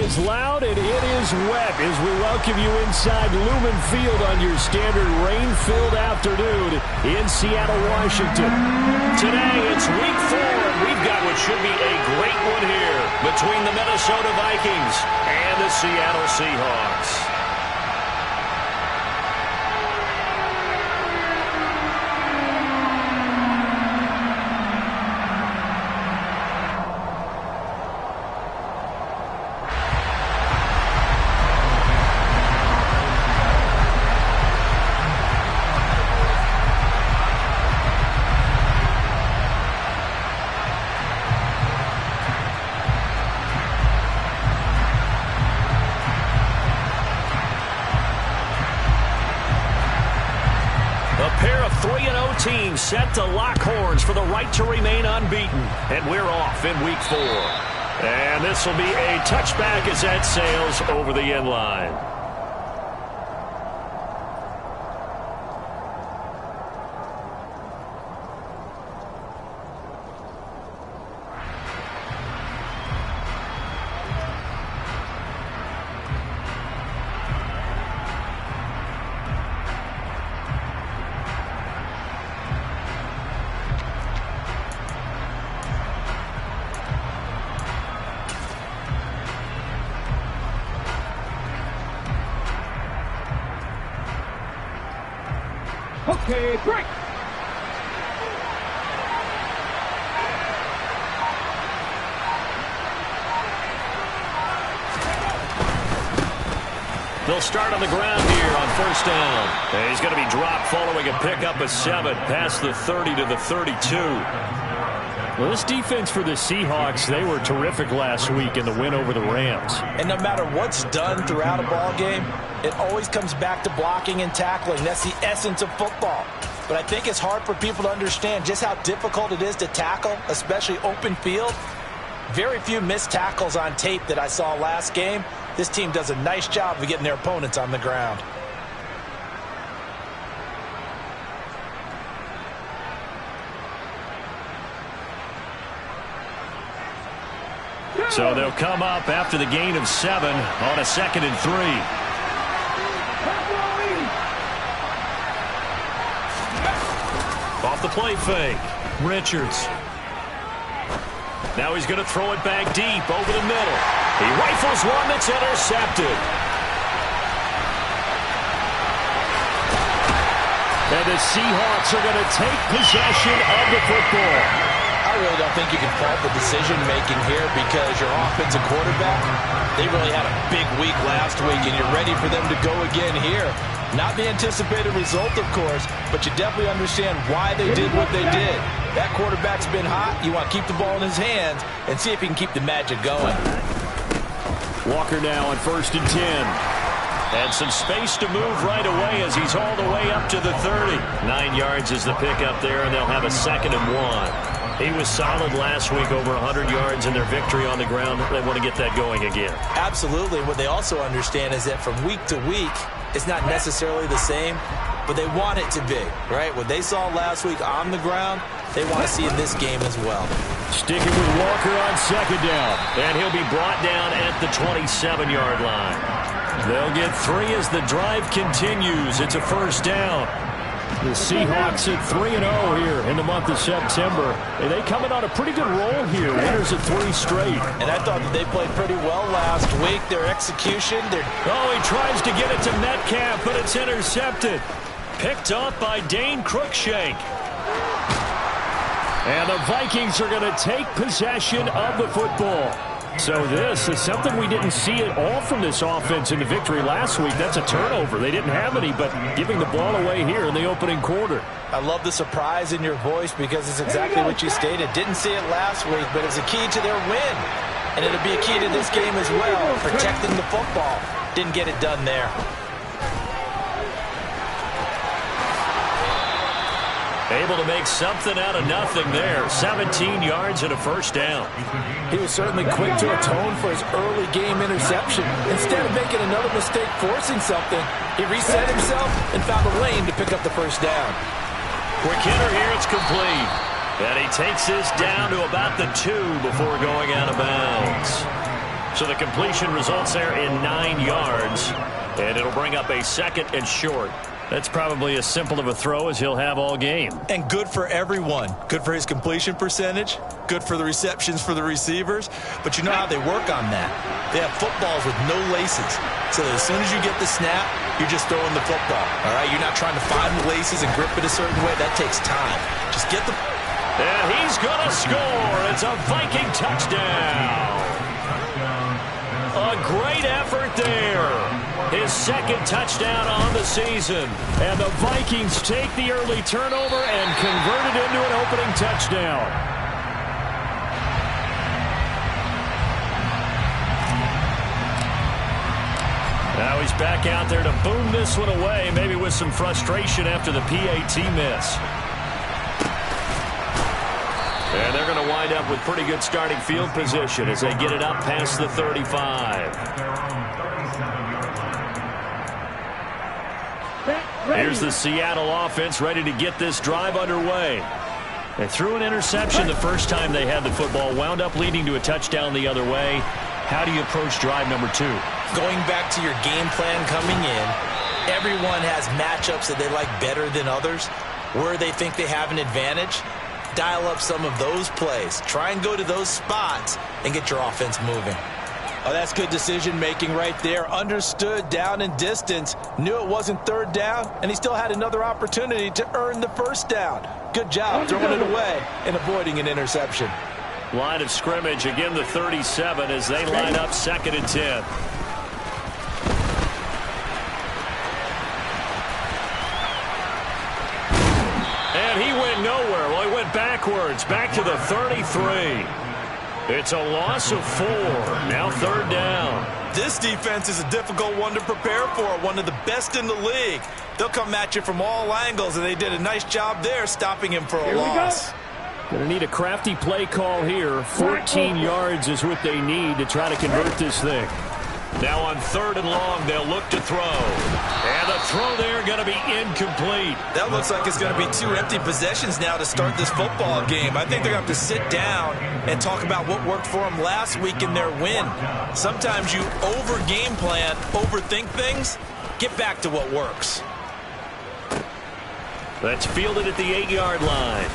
is loud and it is wet as we welcome you inside Lumen Field on your standard rain-filled afternoon in Seattle, Washington. Today it's week 4, and we've got what should be a great one here between the Minnesota Vikings and the Seattle Seahawks. Team set to lock horns for the right to remain unbeaten. And we're off in week 4. And this will be a touchback as that sails over the end line. Okay, break! They'll start on the ground here on first down. And he's going to be dropped following a pickup of 7 past the 30 to the 32. Well, this defense for the Seahawks, they were terrific last week in the win over the Rams. And no matter what's done throughout a ball game, it always comes back to blocking and tackling. That's the essence of football. But I think it's hard for people to understand just how difficult it is to tackle, especially open field. Very few missed tackles on tape that I saw last game. This team does a nice job of getting their opponents on the ground. So they'll come up after the gain of 7 on a 2nd and 3. Off the play fake. Richards. Now he's going to throw it back deep over the middle. He rifles one that's intercepted. And the Seahawks are going to take possession of the football. I really don't think you can fault the decision-making here because your offensive quarterback, they really had a big week last week, and you're ready for them to go again here. Not the anticipated result, of course, but you definitely understand why they did what they did. That quarterback's been hot. You want to keep the ball in his hands and see if he can keep the magic going. Walker now on 1st and 10. And some space to move right away as he's all the way up to the 30. 9 yards is the pickup there, and they'll have a 2nd and 1. He was solid last week, over 100 yards in their victory on the ground. They want to get that going again. Absolutely. What they also understand is that from week to week, it's not necessarily the same, but they want it to be, right? What they saw last week on the ground, they want to see in this game as well. Sticking with Walker on 2nd down, and he'll be brought down at the 27-yard line. They'll get 3 as the drive continues. It's a 1st down. The Seahawks at 3-0 here in the month of September. And they coming on a pretty good roll here. Winners of 3 straight. And I thought that they played pretty well last week. Their execution. Oh, he tries to get it to Metcalf, but it's intercepted. Picked up by Dane Cruikshank. And the Vikings are going to take possession of the football. So this is something we didn't see at all from this offense in the victory last week. That's a turnover. They didn't have any, but giving the ball away here in the opening quarter. I love the surprise in your voice because it's exactly what you stated. Didn't see it last week, but it's a key to their win. And it'll be a key to this game as well, protecting the football. Didn't get it done there. Able to make something out of nothing there. 17 yards and a 1st down. He was certainly quick to atone for his early game interception. Instead of making another mistake forcing something, he reset himself and found a lane to pick up the 1st down. Quick hitter here, it's complete. And he takes this down to about the 2 before going out of bounds. So the completion results there in 9 yards, and it'll bring up a 2nd and short. That's probably as simple of a throw as he'll have all game. And good for everyone. Good for his completion percentage. Good for the receptions for the receivers. But you know how they work on that. They have footballs with no laces. So that as soon as you get the snap, you're just throwing the football. All right? You're not trying to find the laces and grip it a certain way. That takes time. Just get the... And he's going to score. It's a Viking touchdown. A great effort there. His 2nd touchdown on the season. And the Vikings take the early turnover and convert it into an opening touchdown. Now he's back out there to boom this one away, maybe with some frustration after the PAT miss. And they're going to wind up with pretty good starting field position as they get it up past the 35. Here's the Seattle offense ready to get this drive underway. They threw an interception the first time they had the football, wound up leading to a touchdown the other way. How do you approach drive number 2? Going back to your game plan coming in, everyone has matchups that they like better than others. Where they think they have an advantage, dial up some of those plays. Try and go to those spots and get your offense moving. Oh, that's good decision-making right there. Understood down and distance. Knew it wasn't 3rd down, and he still had another opportunity to earn the 1st down. Good job throwing it away and avoiding an interception. Line of scrimmage, again the 37 as they line up 2nd and 10. And he went nowhere. Well, he went backwards, back to the 33. It's a loss of 4. Now 3rd down. This defense is a difficult one to prepare for. One of the best in the league. They'll come at you from all angles, and they did a nice job there stopping him for a loss. Going to need a crafty play call here. 14 yards is what they need to try to convert this thing. Now on 3rd and long, they'll look to throw. And the throw there going to be incomplete. That looks like it's going to be 2 empty possessions now to start this football game. I think they're going to have to sit down and talk about what worked for them last week in their win. Sometimes you over-game plan, overthink things. Get back to what works. That's fielded at the 8-yard line.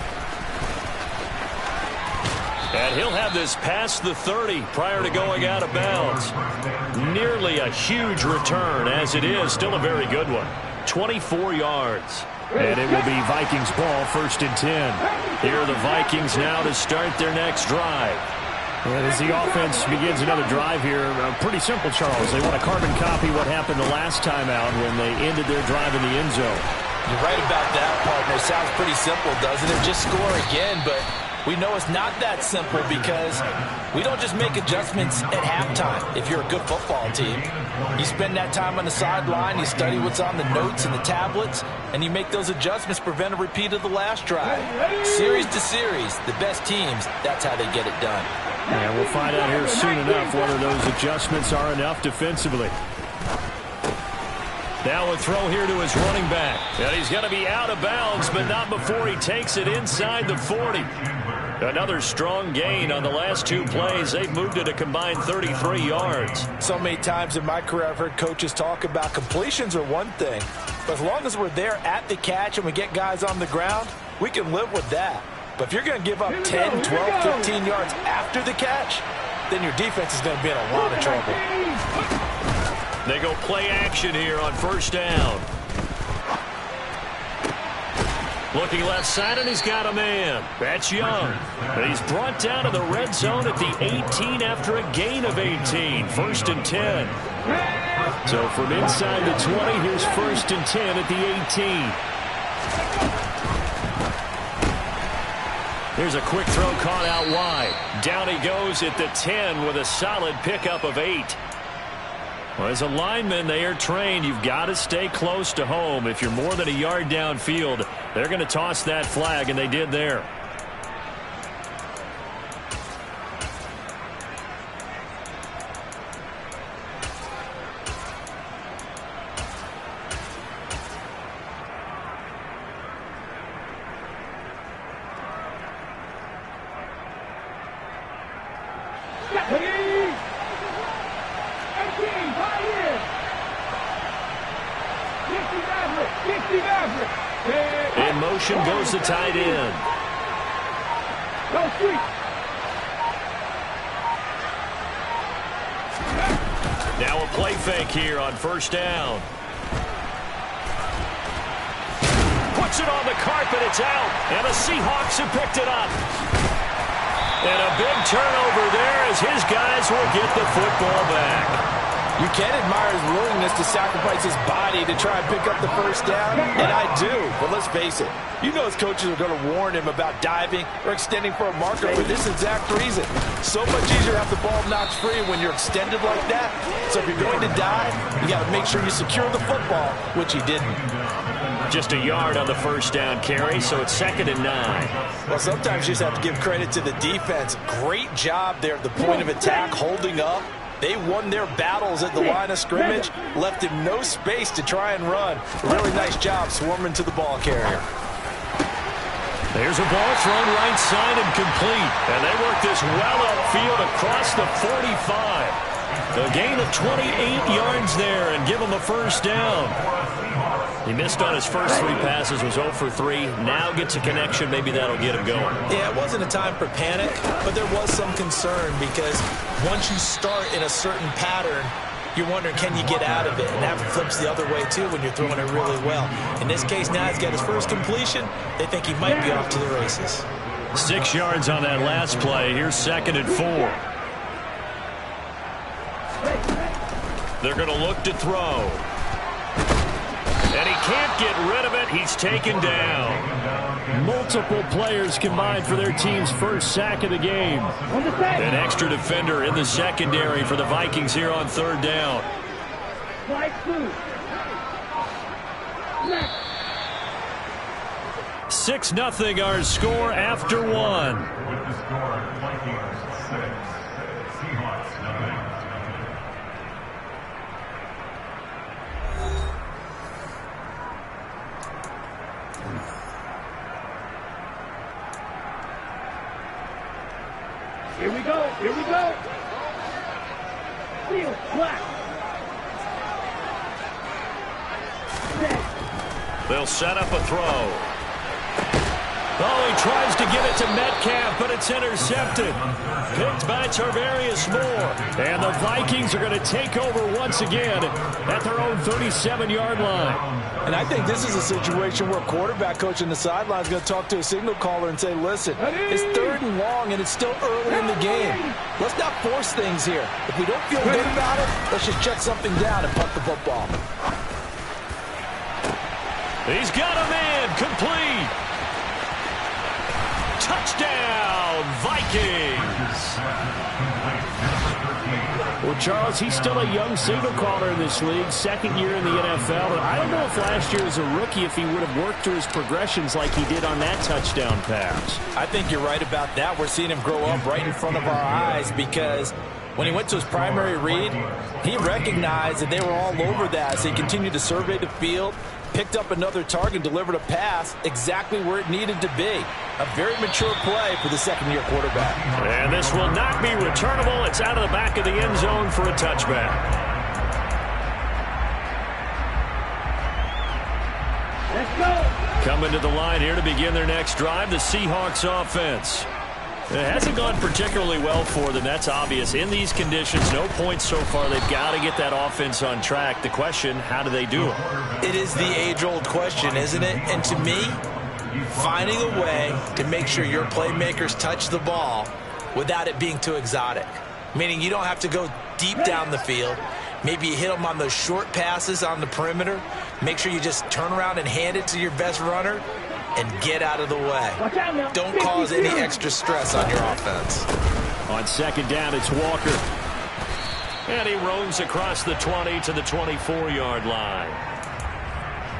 And he'll have this past the 30 prior to going out of bounds. Nearly a huge return as it is. Still a very good one. 24 yards. And it will be Vikings ball, 1st and 10. Here are the Vikings now to start their next drive. And as the offense begins another drive here, pretty simple, Charles. They want to carbon copy what happened the last time out when they ended their drive in the end zone. You're right about that, partner. Sounds pretty simple, doesn't it? Just score again, but we know it's not that simple because we don't just make adjustments at halftime. If you're a good football team, you spend that time on the sideline, you study what's on the notes and the tablets, and you make those adjustments, prevent a repeat of the last drive. Series to series, the best teams, that's how they get it done. And we'll find out here soon enough whether those adjustments are enough defensively. Now a throw here to his running back. And he's going to be out of bounds, but not before he takes it inside the 40. Another strong gain on the last 2 plays. They've moved it a combined 33 yards. So many times in my career I've heard coaches talk about completions are one thing. But as long as we're there at the catch and we get guys on the ground, we can live with that. But if you're going to give up 10, 12, 15 yards after the catch, then your defense is going to be in a lot of trouble. They go play action here on 1st down. Looking left side, and he's got a man. That's Young. And he's brought down to the red zone at the 18 after a gain of 18. 1st and 10. So from inside the 20, here's 1st and 10 at the 18. Here's a quick throw caught out wide. Down he goes at the 10 with a solid pickup of 8. Well, as a lineman, they are trained. You've got to stay close to home. If you're more than a yard downfield, they're going to toss that flag, and they did there. In motion goes the tight end. Now a play fake here on first down. Puts it on the carpet, it's out, and the Seahawks have picked it up. And a big turnover there as his guys will get the football back. You can admire his willingness to sacrifice his body to try and pick up the first down, and I do, but let's face it. You know his coaches are going to warn him about diving or extending for a marker for this exact reason. So much easier to have the ball knocked free when you're extended like that. So if you're going to dive, you got to make sure you secure the football, which he didn't. Just a yard on the first down carry, so it's 2nd and 9. Well, sometimes you just have to give credit to the defense. Great job there at the point of attack, holding up. They won their battles at the line of scrimmage, left him no space to try and run. Really nice job swarming to the ball carrier. There's a ball thrown right side and complete. And they work this well upfield across the 45. A gain of 28 yards there and give him a first down. He missed on his first 3 passes, was 0 for 3. Now gets a connection. Maybe that'll get him going. Yeah, it wasn't a time for panic, but there was some concern because once you start in a certain pattern, you're wondering, can you get out of it? And that flips the other way, too, when you're throwing it really well. In this case, now he's got his first completion. They think he might be off to the races. 6 yards on that last play. Here's 2nd and 4. They're going to look to throw. And he can't get rid of it. He's taken down. Multiple players combined for their team's first sack of the game. An extra defender in the secondary for the Vikings here on 3rd down. 6-0 our score after 1. Here we go. Here we go. Field black. They'll set up a throw. Oh, he tries to get it to Metcalf, but it's intercepted. Picked by Tarvarius Moore. And the Vikings are going to take over once again at their own 37-yard line. And I think this is a situation where a quarterback coach in the sideline is going to talk to a signal caller and say, listen, it's 3rd and long and it's still early in the game. Let's not force things here. If we don't feel good about it, let's just check something down and punt the football. He's got a man complete. Touchdown, Vikings. Well, Charles, he's still a young signal caller in this league, 2nd year in the NFL. And I don't know if last year as a rookie if he would have worked through his progressions like he did on that touchdown pass. I think you're right about that. We're seeing him grow up right in front of our eyes because when he went to his primary read, he recognized that they were all over that. So he continued to survey the field, picked up another target, delivered a pass exactly where it needed to be. A very mature play for the 2nd-year quarterback. And this will not be returnable. It's out of the back of the end zone for a touchback. Let's go. Coming to the line here to begin their next drive, the Seahawks offense. It hasn't gone particularly well for them. That's obvious. In these conditions, no points so far. They've got to get that offense on track. The question, how do they do it? It is the age-old question, isn't it? And to me, finding a way to make sure your playmakers touch the ball without it being too exotic. Meaning you don't have to go deep down the field. Maybe you hit them on those short passes on the perimeter. Make sure you just turn around and hand it to your best runner and get out of the way. Don't cause any extra stress on your offense. On 2nd down, it's Walker. And he roams across the 20 to the 24-yard line.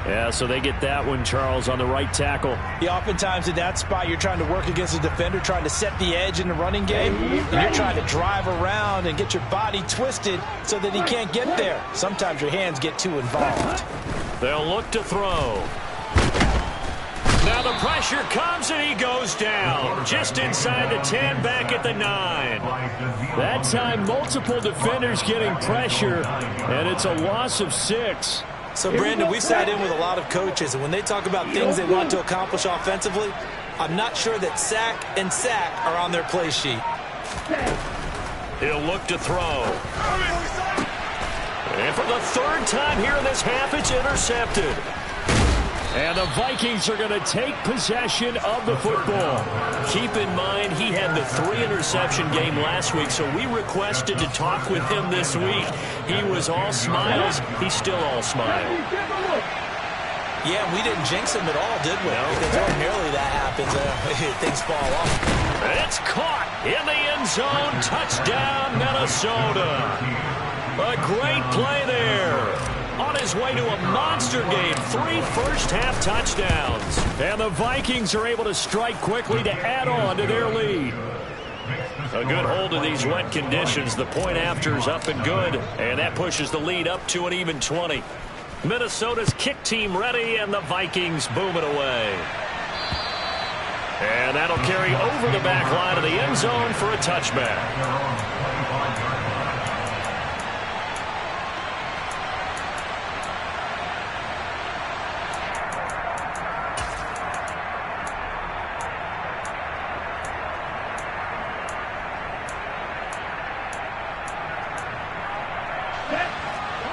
Yeah, so they get that one, Charles, on the right tackle. Yeah, oftentimes in that spot, you're trying to work against a defender, trying to set the edge in the running game, and you're trying to drive around and get your body twisted so that he can't get there. Sometimes your hands get too involved. They'll look to throw. Now the pressure comes and he goes down. Just inside the 10, back at the 9. That time, multiple defenders getting pressure, and it's a loss of 6. So, Brandon, we sat in with a lot of coaches, and when they talk about things they want to accomplish offensively, I'm not sure that sack and sack are on their play sheet. He'll look to throw. And for the third time here in this half, it's intercepted. And the Vikings are going to take possession of the football. Keep in mind, he had the 3-interception game last week, so we requested to talk with him this week. He was all smiles. He's still all smiles. Yeah, we didn't jinx him at all, did we? No. Because ordinarily that happens. Things fall off. It's caught in the end zone. Touchdown, Minnesota. A great play there. On his way to a monster game, 3 first-half touchdowns. And the Vikings are able to strike quickly to add on to their lead. A good hold of these wet conditions. The point after is up and good. And that pushes the lead up to an even 20. Minnesota's kick team ready, and the Vikings boom it away. And that'll carry over the back line of the end zone for a touchback.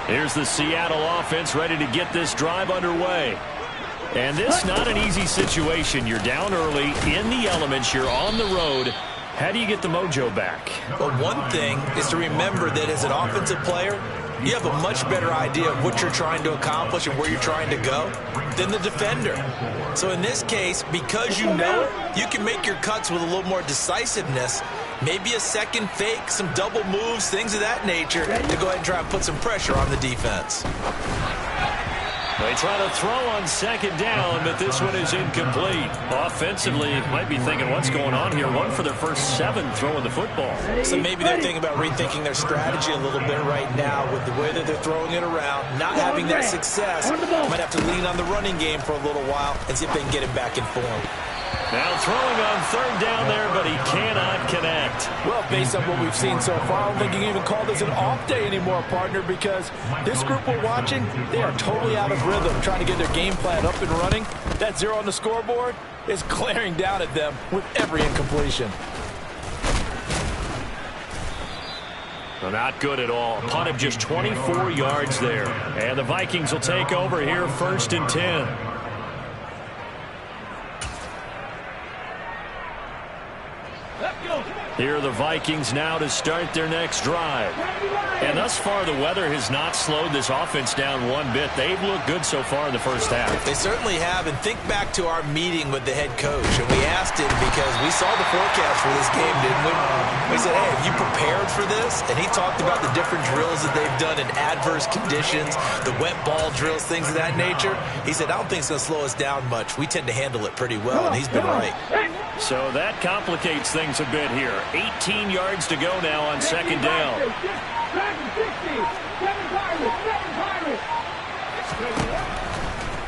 Here's the Seattle offense ready to get this drive underway. And this not an easy situation. You're down early, in the elements, you're on the road. How do you get the mojo back? Well, one thing is to remember that as an offensive player, you have a much better idea of what you're trying to accomplish and where you're trying to go than the defender. So in this case, because you know it, you can make your cuts with a little more decisiveness. Maybe a second fake, some double moves, things of that nature to go ahead and try and put some pressure on the defense. They try to throw on second down, but this one is incomplete. Offensively, might be thinking, what's going on here? 1 for their first 7 throwing the football. So maybe they're thinking about rethinking their strategy a little bit right now with the way that they're throwing it around, not having that success. Might have to lean on the running game for a little while and see if they can get it back in form. Now throwing on third down there, but he cannot connect. Well, based on what we've seen so far, I don't think you can even call this an off day anymore, partner, because this group we're watching, they are totally out of rhythm, trying to get their game plan up and running. That 0 on the scoreboard is glaring down at them with every incompletion. Well, not good at all. Punt of just 24 yards there. And the Vikings will take over here, 1st and 10. Here are the Vikings now to start their next drive. And thus far, the weather has not slowed this offense down one bit. They've looked good so far in the first half. They certainly have. And think back to our meeting with the head coach. And we asked him because we saw the forecast for this game, didn't we? We said, hey, have you prepared for this? And he talked about the different drills that they've done in adverse conditions, the wet ball drills, things of that nature. He said, I don't think it's going to slow us down much. We tend to handle it pretty well, and he's been right. So that complicates things a bit here. 18 yards to go now on second down.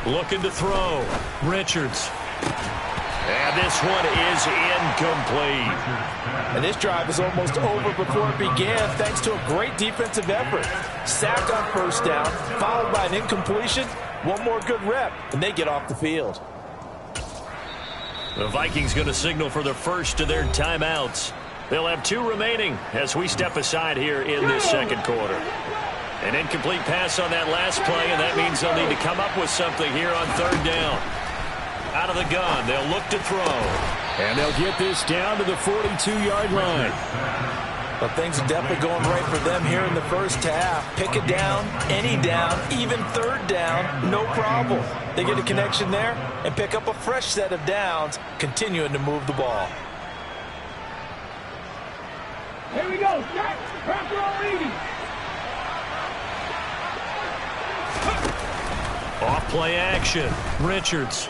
Looking to throw. Richards. And this one is incomplete. And this drive is almost over before it began thanks to a great defensive effort. Sacked on first down, followed by an incompletion. One more good rep, and they get off the field. The Vikings going to signal for the first of their timeouts. They'll have 2 remaining as we step aside here in this second quarter. An incomplete pass on that last play, and that means they'll need to come up with something here on third down. Out of the gun, they'll look to throw. And they'll get this down to the 42-yard line. But things are definitely going right for them here in the first half. Pick a down, any down, even third down, no problem. They get a connection there and pick up a fresh set of downs, continuing to move the ball. Here we go. Off play action. Richards.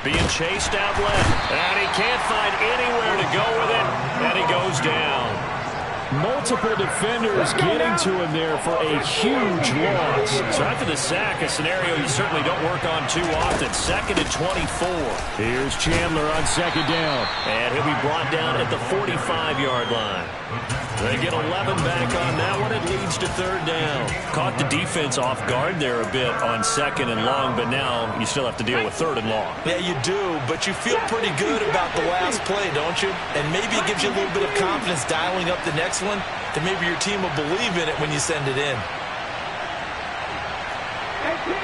Being chased out left. And he can't find anywhere to go with it. And he goes down. Multiple defenders getting to him there for a huge loss. So after the sack, a scenario you certainly don't work on too often. 2nd and 24. Here's Chandler on 2nd down. And he'll be brought down at the 45-yard line. They get 11 back on that one. It leads to 3rd down. Caught the defense off guard there a bit on 2nd and long, but now you still have to deal with 3rd and long. Yeah, you do, but you feel pretty good about the last play, don't you? And maybe it gives you a little bit of confidence dialing up the next one, that maybe your team will believe in it when you send it in. 18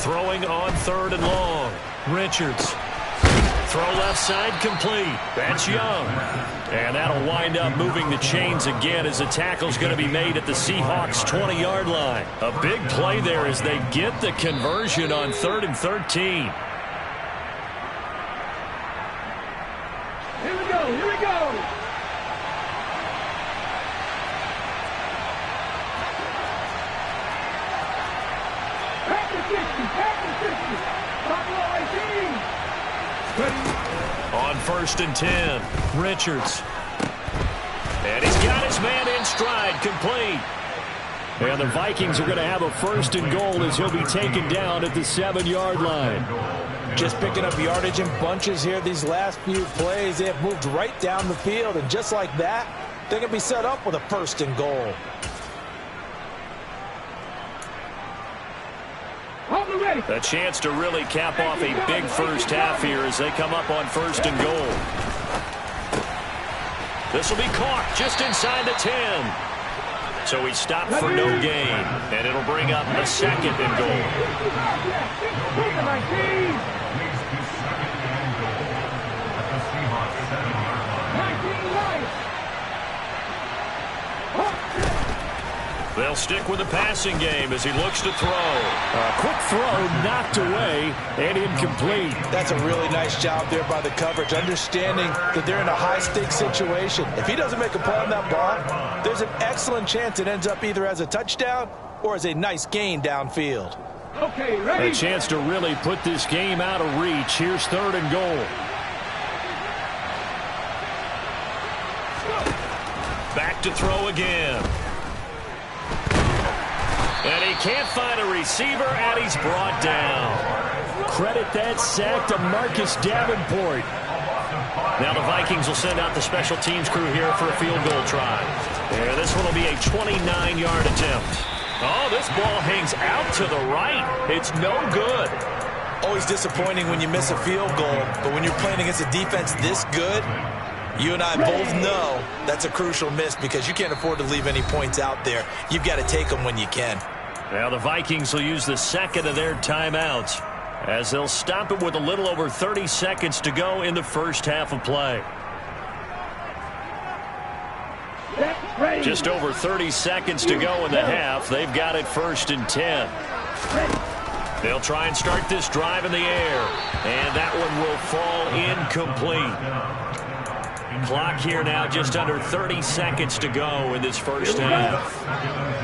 Throwing on 3rd and long. Richards. Throw left side complete. That's Young. And that'll wind up moving the chains again as the tackle's going to be made at the Seahawks' 20-yard line. A big play there as they get the conversion on 3rd and 13. Here we go, here we go. Back to 60, back to 60. Top row 18. On 1st and 10, Richards. And he's got his man in stride, complete. And the Vikings are going to have a 1st and goal as he'll be taken down at the 7-yard line. Just picking up yardage in bunches here these last few plays. They have moved right down the field, and just like that, they're going to be set up with a 1st and goal. A chance to really cap off a big first half here as they come up on 1st and goal. This will be caught just inside the 10. So he stopped for no gain, and it'll bring up a 2nd and goal. They'll stick with the passing game as he looks to throw. A quick throw knocked away and incomplete. That's a really nice job there by the coverage, understanding that they're in a high-stakes situation. If he doesn't make a play on that ball, there's an excellent chance it ends up either as a touchdown or as a nice gain downfield. Okay, ready? A chance to really put this game out of reach. Here's 3rd and goal. Back to throw again. And he can't find a receiver, and he's brought down. Credit that sack to Marcus Davenport. Now the Vikings will send out the special teams crew here for a field goal try. And this one will be a 29-yard attempt. Oh, this ball hangs out to the right. It's no good. Always disappointing when you miss a field goal, but when you're playing against a defense this good, you and I both know that's a crucial miss because you can't afford to leave any points out there. You've got to take them when you can. Now the Vikings will use the 2nd of their timeouts as they'll stop it with a little over 30 seconds to go in the first half of play. Just over 30 seconds to go in the half. They've got it 1st and 10. They'll try and start this drive in the air, and that one will fall incomplete. Clock here now just under 30 seconds to go in this first half.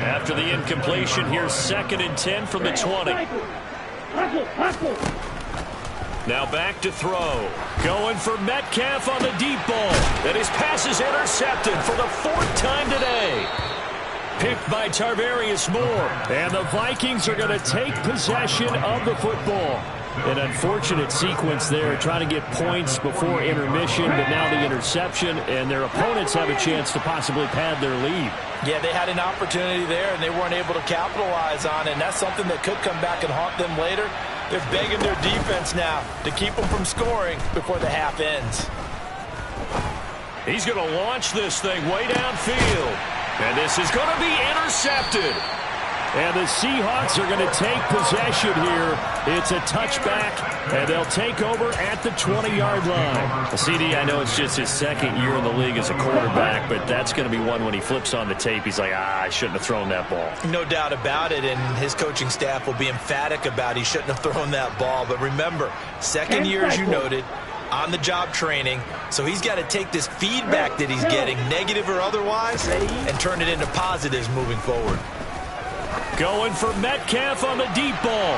After the incompletion, here's 2nd and 10 from the 20. Now back to throw. Going for Metcalf on the deep ball. And his pass is intercepted for the 4th time today. Picked by Tarvarius Moore. And the Vikings are going to take possession of the football. An unfortunate sequence there, trying to get points before intermission, but now the interception, and their opponents have a chance to possibly pad their lead. Yeah, they had an opportunity there, and they weren't able to capitalize on it, and that's something that could come back and haunt them later. They're begging their defense now to keep them from scoring before the half ends. He's going to launch this thing way downfield, and this is going to be intercepted. And the Seahawks are going to take possession here. It's a touchback, and they'll take over at the 20-yard line. CD, I know it's just his 2nd year in the league as a quarterback, but that's going to be one when he flips on the tape. He's like, I shouldn't have thrown that ball. No doubt about it, and his coaching staff will be emphatic about he shouldn't have thrown that ball. But remember, 2nd year, as you noted, on-the-job training, so he's got to take this feedback that he's getting, negative or otherwise, and turn it into positives moving forward. Going for Metcalf on the deep ball.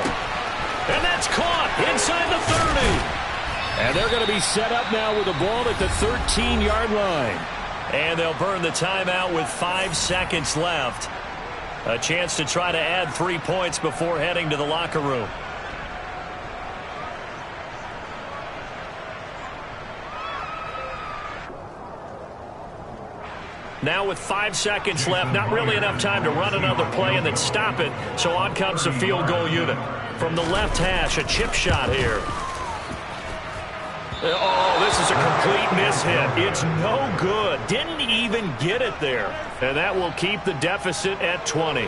And that's caught inside the 30. And they're going to be set up now with the ball at the 13-yard line. And they'll burn the timeout with 5 seconds left. A chance to try to add 3 points before heading to the locker room. Now with 5 seconds left, not really enough time to run another play and then stop it. So on comes the field goal unit. From the left hash, a chip shot here. Oh, this is a complete mishit. It's no good. Didn't even get it there. And that will keep the deficit at 20.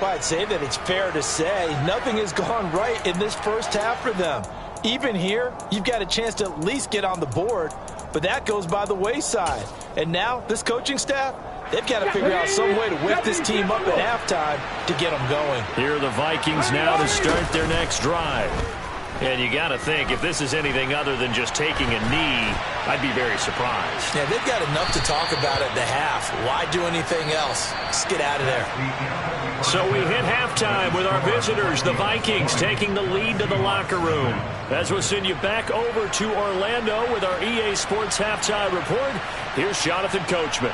Well, I'd say that it's fair to say nothing has gone right in this first half for them. Even here, you've got a chance to at least get on the board, but that goes by the wayside. And now, this coaching staff, they've got to figure out some way to wake this team up at halftime to get them going. Here are the Vikings now to start their next drive. And you got to think, if this is anything other than just taking a knee, I'd be very surprised. Yeah, they've got enough to talk about at the half. Why do anything else? Just get out of there. So we hit halftime with our visitors, the Vikings, taking the lead to the locker room. As we'll send you back over to Orlando with our EA Sports Halftime Report, here's Jonathan Coachman.